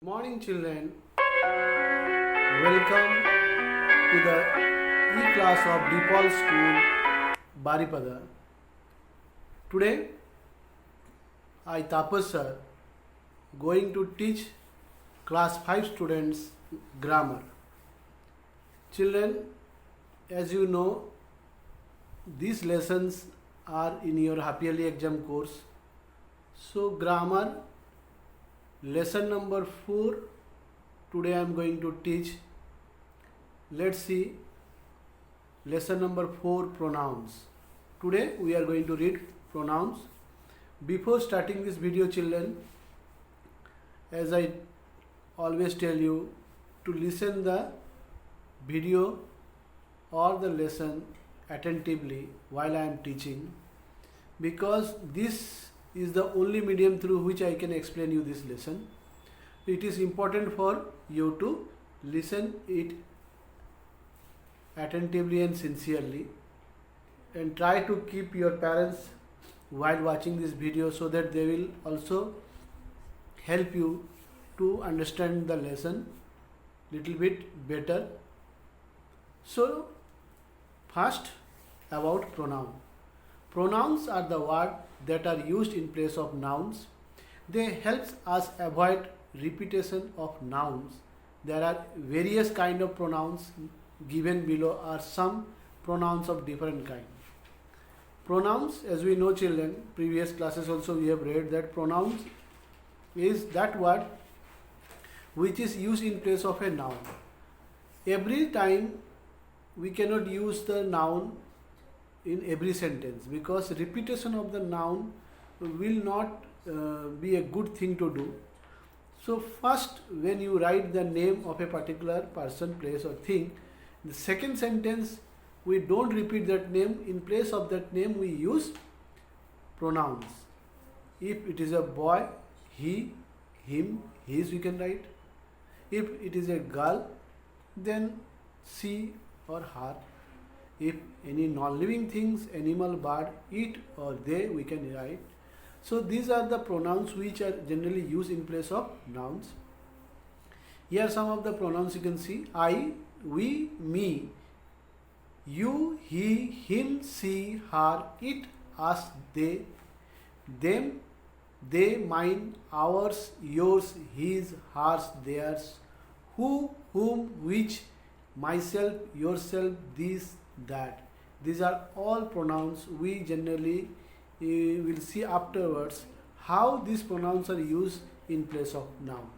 Morning, children. Welcome to the e-class of DePaul School, Baripada. Today, I Tapas sir going to teach class 5 students grammar. Children, as you know, these lessons are in your half yearly exam course. So, grammar lesson number 4 today I am going to teach. Let's see lesson number 4, pronouns. Today we are going to read pronouns. Before starting this video, children, as I always tell you to listen the video or the lesson attentively while I am teaching, because this is the only medium through which I can explain you this lesson. It is important for you to listen it attentively and sincerely, and try to keep your parents while watching this video so that they will also help you to understand the lesson little bit better. So first, about pronoun. Pronouns are the words that are used in place of nouns. They help us avoid repetition of nouns. There are various kind of pronouns. Given below are some pronouns of different kind. Pronouns, as we know, children, previous classes also we have read that pronouns is that word which is used in place of a noun. Every time we cannot use the noun in every sentence, because repetition of the noun will not be a good thing to do. So first, when you write the name of a particular person, place or thing, the second sentence we don't repeat that name. In place of that name we use pronouns. If it is a boy, he, him, his we can write. If it is a girl, then she or her. If any non-living things, animal, bird, it or they, we can write. So these are the pronouns which are generally used in place of nouns. Here are some of the pronouns you can see. I, we, me, you, he, him, she, her, it, us, they, them, they, mine, ours, yours, his, hers, theirs, who, whom, which, myself, yourself, this, that. These are all pronouns. We generally will see afterwards how these pronouns are used in place of noun.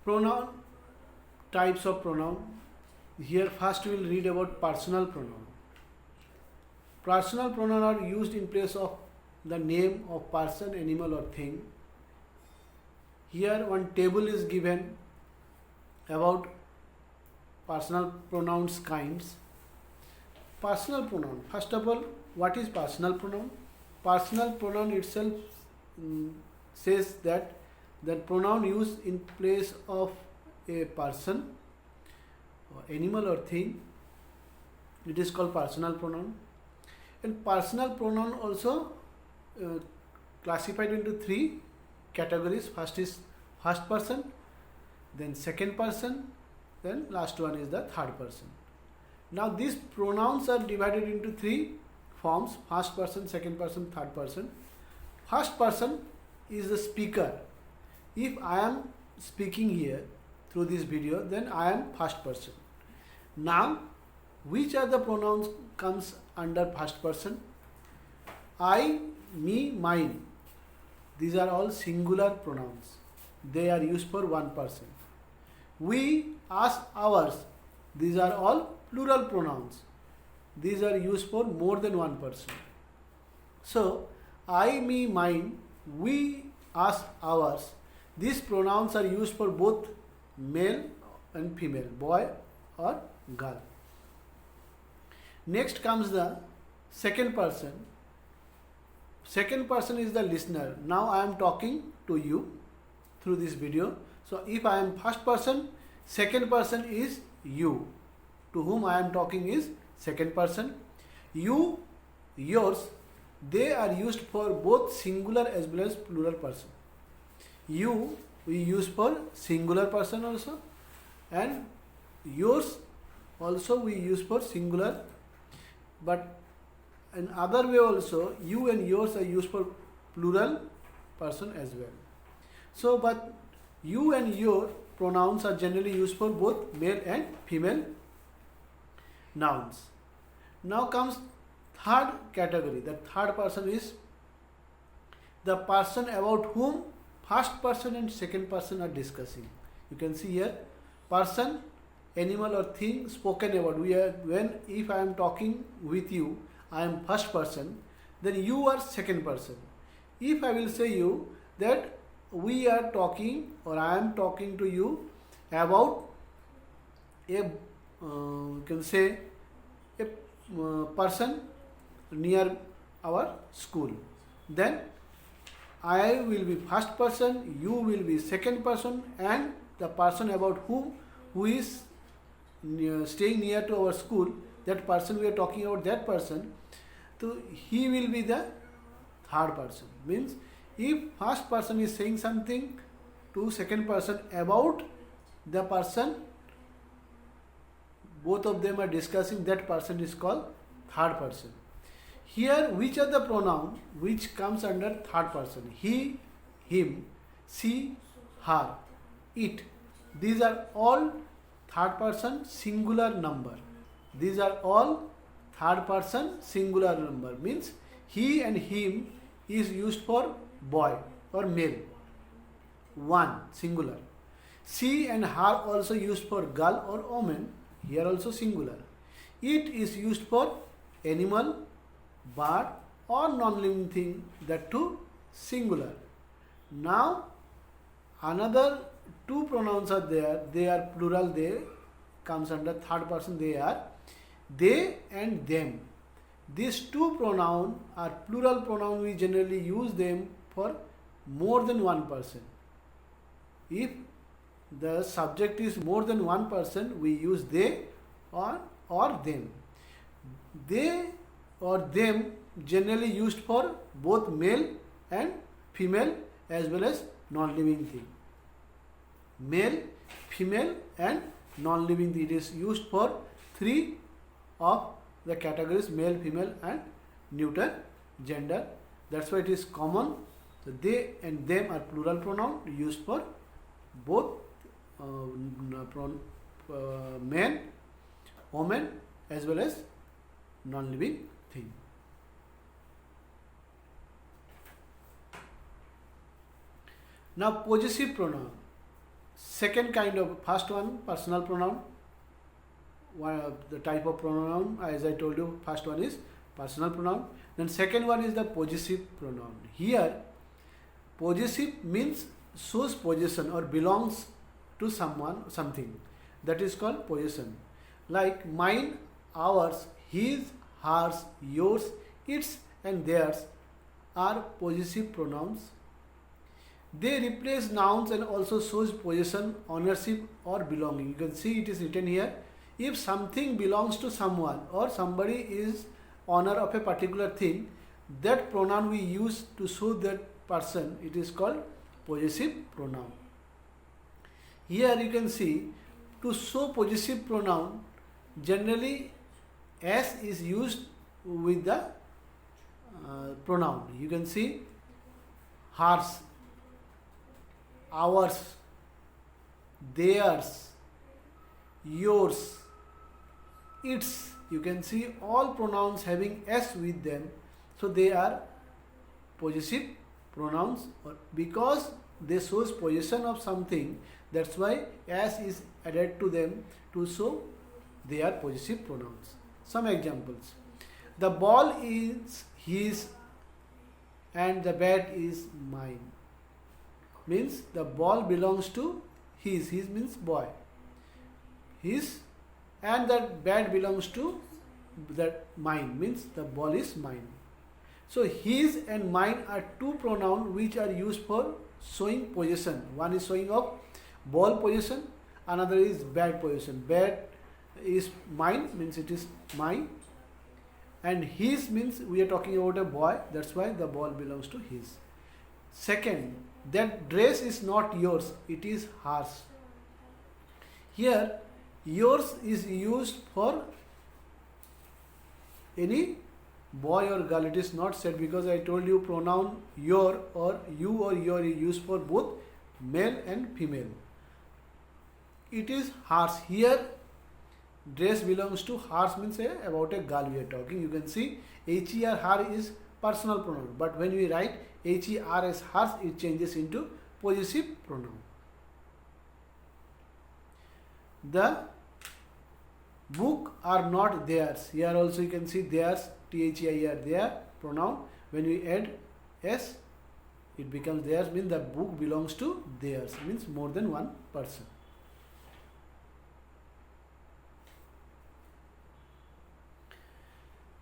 Pronoun, types of pronoun. Here first we will read about personal pronoun. Personal pronoun are used in place of the name of person, animal or thing. Here one table is given about personal pronouns kinds. Personal pronoun. First of all, what is personal pronoun? Personal pronoun itself says that the pronoun used in place of a person, or animal or thing, it is called personal pronoun. And personal pronoun also classified into 3 categories. First is first person, then second person, then last one is the third person. Now these pronouns are divided into 3 forms: first person, second person, third person. First person is the speaker. If I am speaking here through this video, then I am first person. Now which are the pronouns comes under first person? I, me, mine. These are all singular pronouns. They are used for one person. We, us, ours. These are all plural pronouns. These are used for more than one person. So, I, me, mine, we, us, ours. These pronouns are used for both male and female, boy or girl. Next comes the second person. Second person is the listener. Now I am talking to you through this video. So if I am first person, second person is you. To whom I am talking is second person. You, yours, they are used for both singular as well as plural person. You we use for singular person also, and yours also we use for singular, but in other way also you and yours are used for plural person as well. So but you and your pronouns are generally used for both male and female nouns. Now comes third category. The third person is the person about whom first person and second person are discussing. You can see here person, animal or thing spoken about. When if I am talking with you, I am first person, then you are second person. If I will say you that we are talking or I am talking to you about a you can say a person near our school, then I will be first person, you will be second person, and the person about who is staying near to our school, that person we are talking about, that person, so he will be the third person. Means if first person is saying something to second person about the person, both of them are discussing, that person is called third person. Here which are the pronoun which comes under third person? He, him, she, her, it. These are all third person singular number. These are all third person singular number. Means he and him is used for boy or male. One singular. She and her also used for girl or woman. Here also singular. It is used for animal, bird or non-living thing, that too singular. Now another two pronouns are there. They are plural. They comes under third person. They are they and them. These two pronouns are plural pronoun. We generally use them for more than one person. If the subject is more than one person, we use they or them. They or them generally used for both male and female as well as non-living thing. Male, female and non-living thing. It is used for three of the categories: male, female and neuter gender. That's why it is common. So they and them are plural pronoun used for both men, women as well as non-living thing. Now possessive pronoun. Second kind of, first one personal pronoun. The type of pronoun, as I told you, first one is personal pronoun. Then second one is the possessive pronoun. Here possessive means shows possession or belongs to someone, something. That is called possession. Like mine, ours, his, hers, yours, its and theirs are possessive pronouns. They replace nouns and also shows possession, ownership or belonging. You can see it is written here. If something belongs to someone or somebody is owner of a particular thing, that pronoun we use to show that person, it is called possessive pronoun. Here you can see, to show possessive pronoun, generally s is used with the pronoun. You can see hers, ours, theirs, yours, its. You can see all pronouns having s with them, so they are possessive pronouns because they shows possession of something. That's why s is added to them to show they are possessive pronouns. Some examples: the ball is his and the bat is mine. Means the ball belongs to his means boy, his, and that bat belongs to that mine, means the ball is mine. So his and mine are two pronouns which are used for showing possession. One is showing of ball possession, another is bat possession. Bat is mine, means it is mine, and his means we are talking about a boy, that's why the ball belongs to his. Second, that dress is not yours, it is hers. Here yours is used for any boy or girl, it is not said, because I told you pronoun your or your is used for both male and female. It is hers. Here dress belongs to hers means about a girl we are talking. You can see her, her is personal pronoun, but when we write her as hers, it changes into possessive pronoun. The book are not theirs. Here also you can see theirs, their, their pronoun. When we add s, it becomes theirs, means the book belongs to theirs, means more than one person.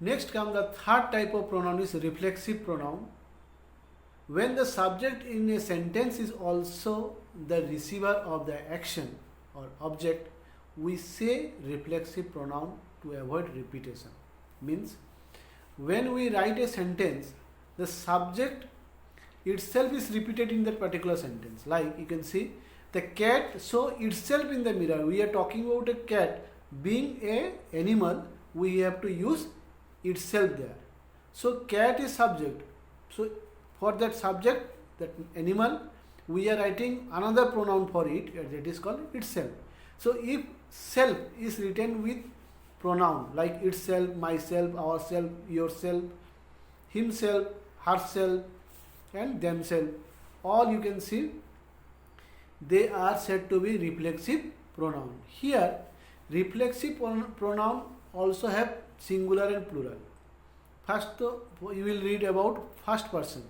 Next comes the third type of pronoun is reflexive pronoun. When the subject in a sentence is also the receiver of the action or object, we say reflexive pronoun to avoid repetition. Means when we write a sentence, the subject itself is repeated in that particular sentence. Like you can see the cat saw itself in the mirror. We are talking about a cat being a animal, we have to use itself there. So cat is subject. So for that subject, that animal, we are writing another pronoun for it, that is called itself. So if self is written with pronoun like itself, myself, ourself, yourself, himself, herself and themselves, all you can see they are said to be reflexive pronoun. Here reflexive pronoun also have singular and plural. First you will read about first person,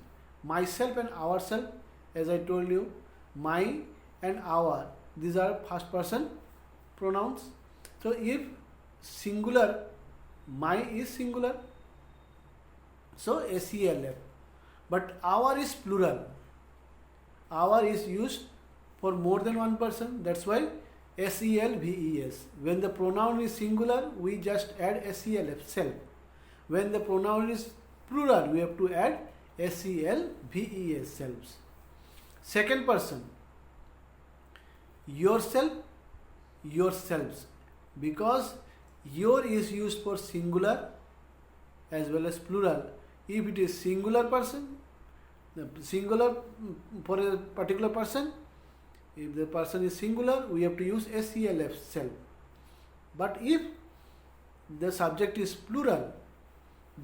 myself and ourself. As I told you, my and our, these are first person pronouns. So if singular, my is singular, so SELF, but our is plural. Our is used for more than one person, that's why SELVES. When the pronoun is singular, we just add SELF, self. When the pronoun is plural, we have to add SELVES, selves. Second person, yourself, yourselves, because your is used for singular as well as plural. If it is singular person, the singular for a particular person, if the person is singular, we have to use SELF, self. But if the subject is plural,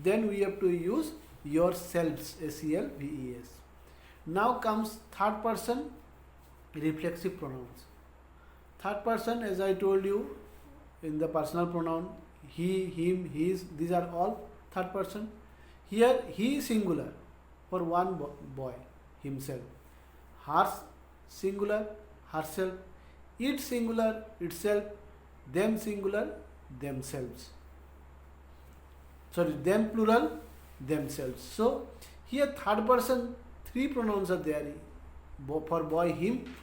then we have to use yourselves, SELVES. Now comes third person reflexive pronouns. Third person, as I told you, in the personal pronoun, he, him, his, these are all third person. Here he is singular for one boy, himself. Hers singular, herself. It singular, itself. Them singular, themselves. Sorry, them plural, themselves. So here third person, three pronouns are there. For boy, him.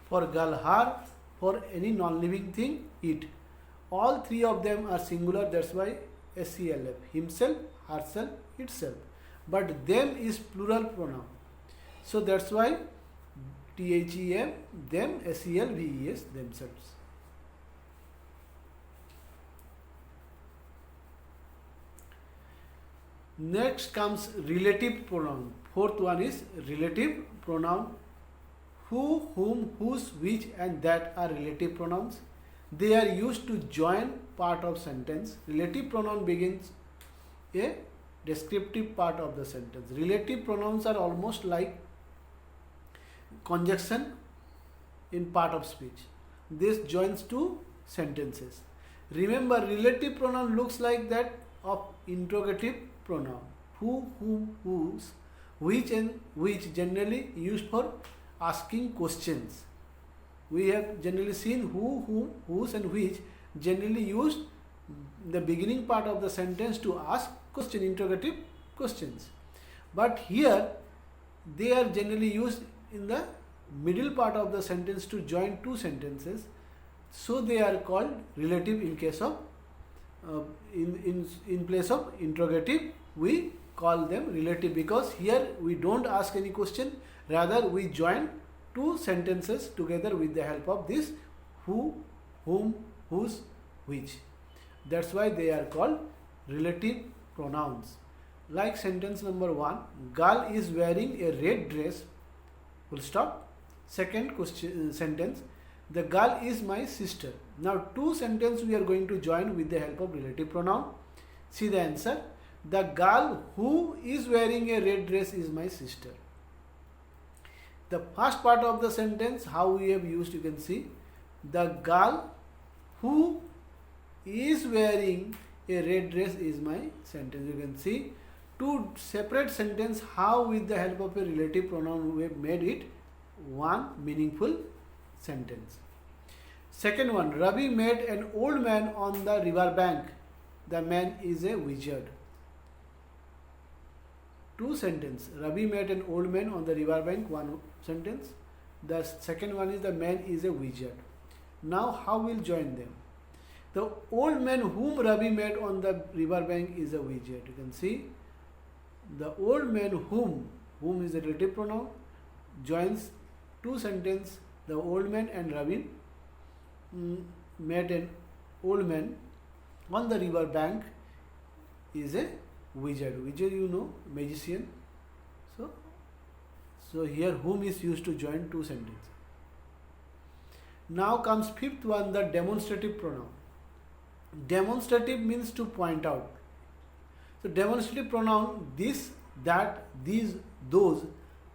For girl, her. For any non-living thing, it. All three of them are singular, that's why SELF, himself, herself, itself. But them is plural pronoun. So that's why THEM, them, SELVES, themselves. Next comes relative pronoun. Fourth one is relative pronoun. Who, whom, whose, which and that are relative pronouns. They are used to join part of sentence. Relative pronoun begins a descriptive part of the sentence. Relative pronouns are almost like conjunction in part of speech. This joins two sentences. Remember, relative pronoun looks like that of interrogative pronoun. Who, whom, whose, which and which, generally used for asking questions. We have generally seen who, whom, whose and which generally used the beginning part of the sentence to ask question, interrogative questions. But here they are generally used in the middle part of the sentence to join two sentences. So they are called relative in case of in place of interrogative we call them relative, because here we don't ask any question, rather we join two sentences together with the help of this who, whom, whose, which. That's why they are called relative pronouns. Like sentence number 1, girl is wearing a red dress, full stop. Second question, sentence, the girl is my sister. Now two sentences we are going to join with the help of relative pronoun. See the answer. The girl who is wearing a red dress is my sister. The first part of the sentence, how we have used, you can see. The girl who is wearing a red dress is my sentence. You can see two separate sentences, how with the help of a relative pronoun we have made it one meaningful sentence. Second one, Ravi met an old man on the river bank. The man is a wizard. Two sentences. Ravi met an old man on the river bank, one sentence. The second one is the man is a wizard. Now how we'll join them? The old man whom Ravi met on the river bank is a wizard. You can see the old man whom is a relative pronoun, joins two sentences. The old man and Ravi met an old man on the river bank is a wizard. Wizard, you know, magician. So here whom is used to join two sentences. Now comes fifth one, the demonstrative pronoun. Demonstrative means to point out. So demonstrative pronoun, this, that, these, those,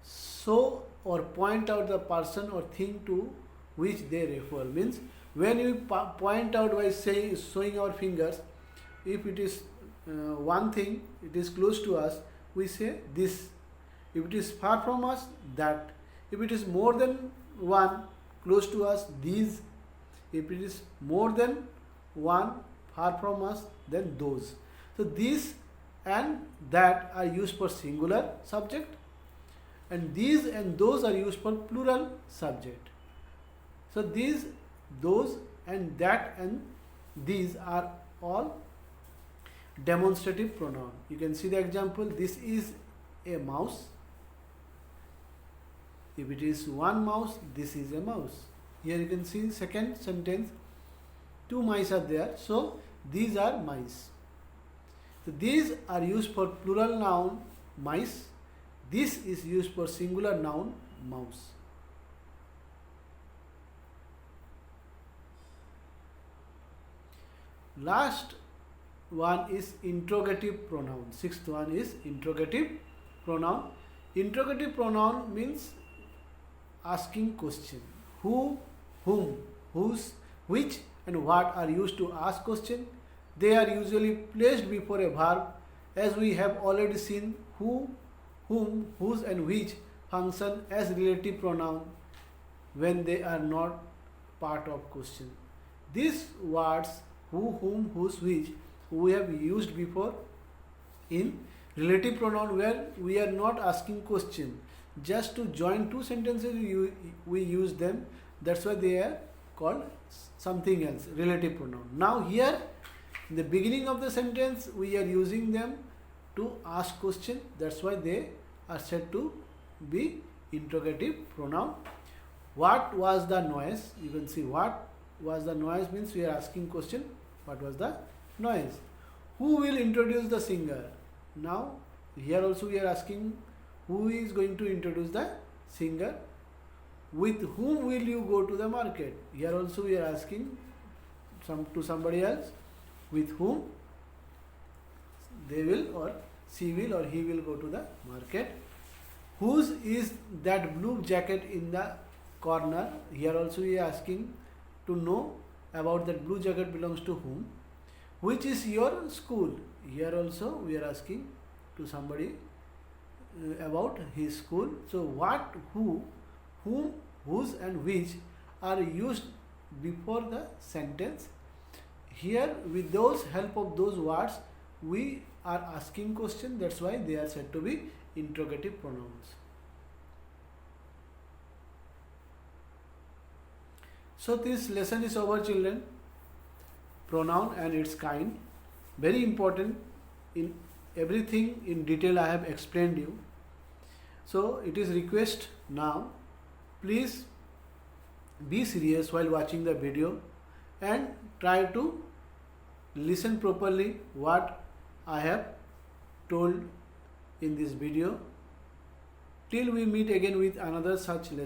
show or point out the person or thing to which they refer. Means when we point out by showing our fingers, if it is one thing, it is close to us, we say this. If it is far from us, that. If it is more than one, close to us, these. If it is more than one, far from us, then those. So these and that are used for singular subject, and these and those are used for plural subject. So these, those and that and these are all demonstrative pronoun. You can see the example. This is a mouse. If it is one mouse, this is a mouse. Here you can see second sentence, two mice are there, so these are mice. So these are used for plural noun mice. This is used for singular noun mouse. Last one is interrogative pronoun. Sixth one is interrogative pronoun. Interrogative pronoun means asking question. Who, whom, whose, which and what are used to ask question. They are usually placed before a verb, as we have already seen. Who, whom, whose and which function as relative pronoun when they are not part of question. These words who, whom, whose, which we have used before in relative pronoun where we are not asking question. Just to join two sentences we use them. That's why they are called something else, relative pronoun. Now here in the beginning of the sentence we are using them to ask question. That's why they are said to be interrogative pronoun. What was the noise? You can see what was the noise means we are asking question. What was the noise? Who will introduce the singer? Now here also we are asking who is going to introduce the singer. With whom will you go to the market? Here also we are asking to somebody else. With whom they will or she will or he will go to the market. Whose is that blue jacket in the corner? Here also we are asking to know about that blue jacket belongs to whom. Which is your school? Here also we are asking to somebody about his school. So what, who, whom, whose and which are used before the sentence. Here with those help of those words we are asking question. That's why they are said to be interrogative pronouns. So this lesson is over, children. Pronoun and its kind. very important. In everything in detail I have explained you. So it is request now, please be serious while watching the video and try to listen properly what I have told in this video. Till we meet again with another such lesson.